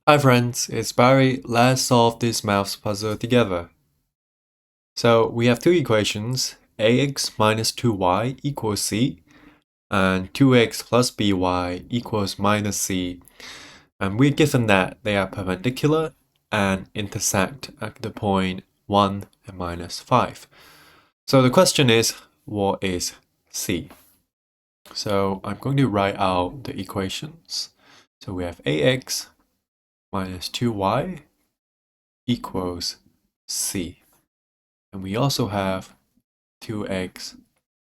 Hi friends, it's Barry. Let's solve this maths puzzle together. So we have two equations, ax minus 2y equals c, and 2x plus by equals minus c. And we're given that they are perpendicular and intersect at the point 1 and minus 5. So the question is, what is c? So I'm going to write out the equations. So we have ax minus 2y equals c. And we also have 2x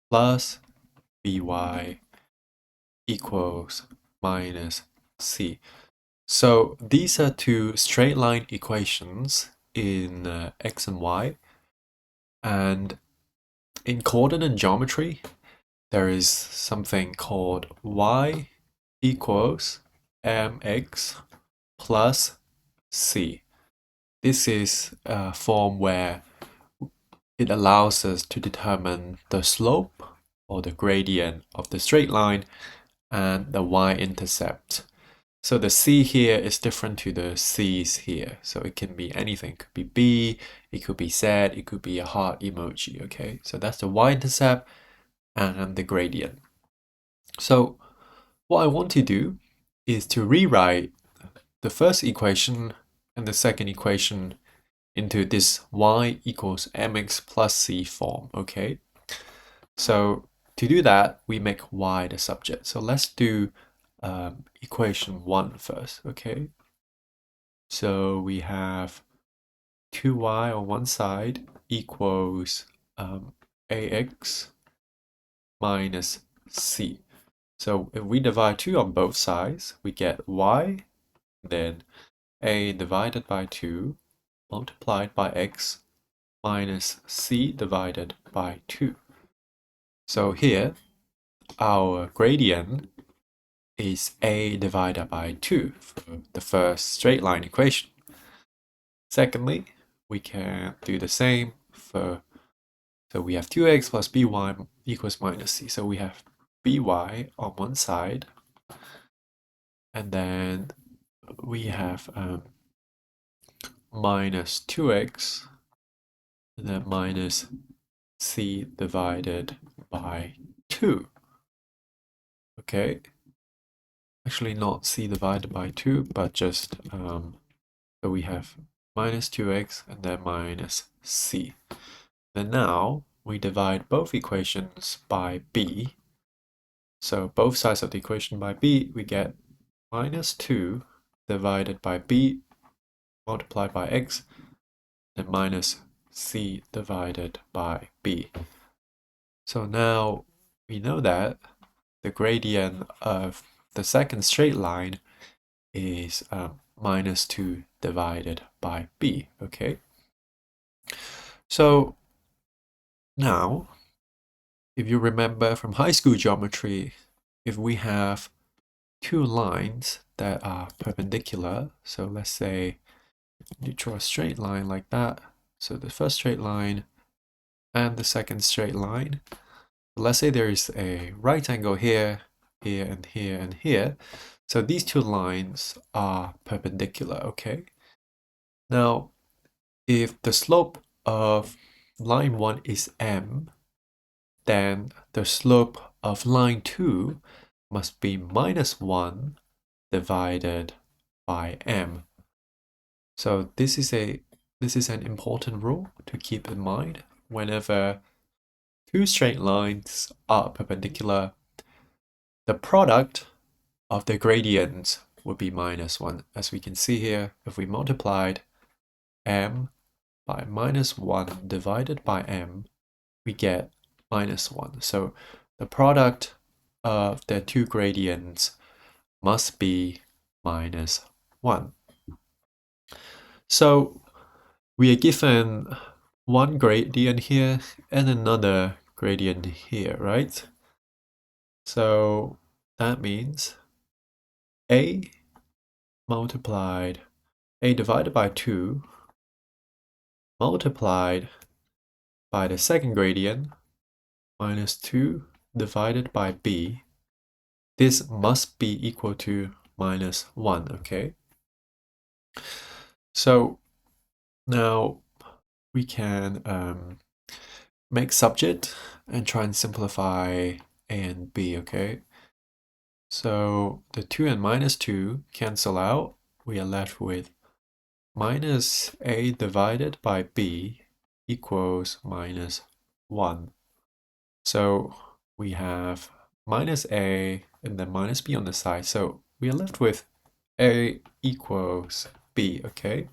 plus by equals minus c. So these are two straight line equations in x and y. And in coordinate geometry, there is something called y equals mx plus c. This is a form where it allows us to determine the slope or the gradient of the straight line and the y-intercept. So the c here is different to the c's here. So it can be anything. It could be b, it could be z, it could be a heart emoji, okay? So that's the y-intercept and the gradient. So what I want to do is to rewrite the first equation and the second equation into this y equals mx plus c form, okay? So to do that, we make y the subject. So let's do equation 1 first, okay? So we have 2y on one side equals ax minus c. So if we divide 2 on both sides, we get y, then a divided by 2 multiplied by x minus c divided by 2. So here, our gradient is a divided by 2 for the first straight line equation. Secondly, we can do the same for, so we have 2x plus by equals minus c. So we have by on one side, and then we have minus 2x, and then minus c divided by 2. Okay, actually not c divided by 2, but just so we have minus 2x and then minus c. Then now we divide both equations by b. So both sides of the equation by b, we get minus 2 divided by b multiplied by x, and minus c divided by b. So now we know that the gradient of the second straight line is minus 2 divided by b, okay? So now, if you remember from high school geometry, if we have two lines that are perpendicular, so let's say you draw a straight line like that, so the first straight line and the second straight line, let's say there is a right angle here, here, and here, and here. So these two lines are perpendicular, okay? Now, if the slope of line 1 is m, then the slope of line 2 must be minus 1 divided by m. So this is an important rule to keep in mind. Whenever two straight lines are perpendicular, the product of the gradients would be minus 1. As we can see here, if we multiplied m by minus 1 divided by m, we get minus 1. So the product of the two gradients must be minus 1. So we are given one gradient here and another gradient here, right? So that means a divided by 2 multiplied by the second gradient minus 2 divided by b. This must be equal to minus 1, okay? So now we can make subject and try and simplify A and B, okay? So the 2 and minus 2 cancel out. We are left with minus A divided by B equals minus 1. So we have minus A and then minus B on the side. So we are left with A equals B, okay?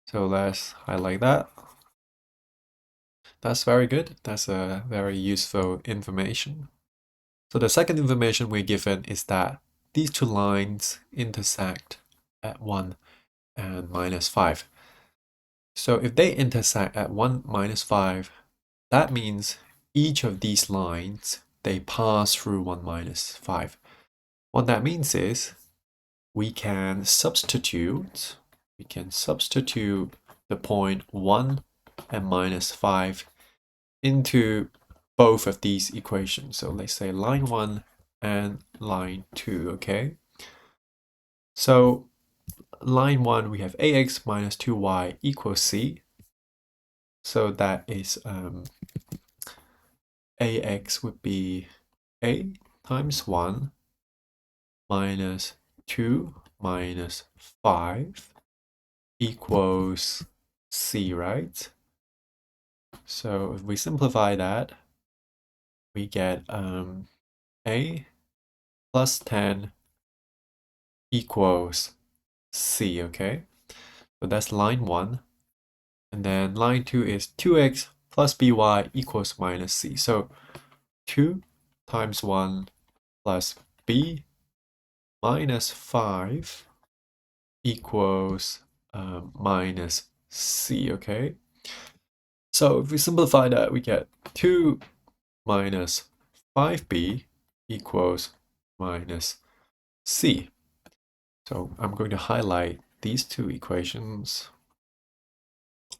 So let's highlight that. That's very good. That's a very useful information. So the second information we're given is that these two lines intersect at 1 and minus 5. So if they intersect at 1 minus 5, that means each of these lines, they pass through 1 minus 5. What that means is we can substitute the point 1 and minus 5 into both of these equations. So let's say line 1 and line 2, okay? So line 1, we have ax minus 2y equals c. So that is ax would be a times 1 minus 2 minus 5 equals c, right? So if we simplify that, we get a plus 10 equals c, okay? So that's line 1. And then line 2 is 2x plus by equals minus c. So 2 times 1 plus b minus 5 equals minus c, okay? So if we simplify that, we get 2 minus 5b equals minus c. So I'm going to highlight these two equations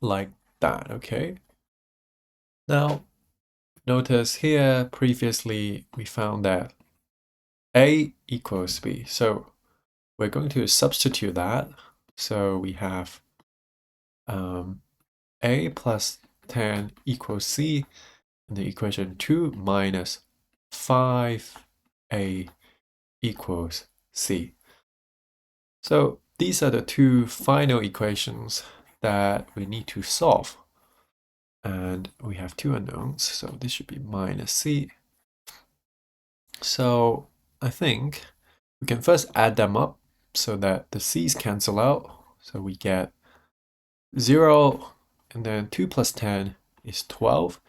like that, okay? Now, notice here previously we found that a equals b. So we're going to substitute that. So we have a plus 10 equals c, and the equation 2 minus 5a equals c. So these are the two final equations that we need to solve. And we have two unknowns, so this should be minus c. So I think we can first add them up so that the c's cancel out. So we get 0, and then 2 plus 10 is 12.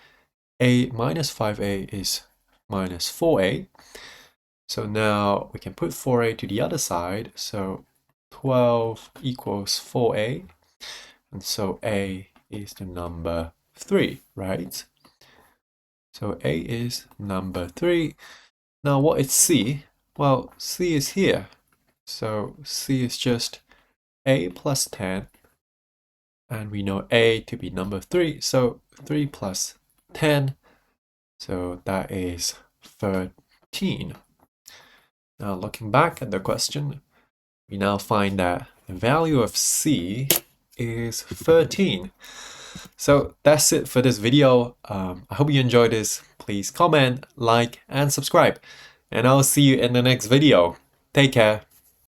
A minus 5a is minus 4a. So now we can put 4a to the other side. So 12 equals 4a. And so a is the number 3, right? So a is number 3. Now what is c? Well, c is here. So c is just a plus 10. And we know a to be number 3. So 3 plus 10. So that is 13. Now looking back at the question, we now find that the value of c is 13. So that's it for this video. I hope you enjoyed this. Please comment, like, and subscribe. And I'll see you in the next video. Take care.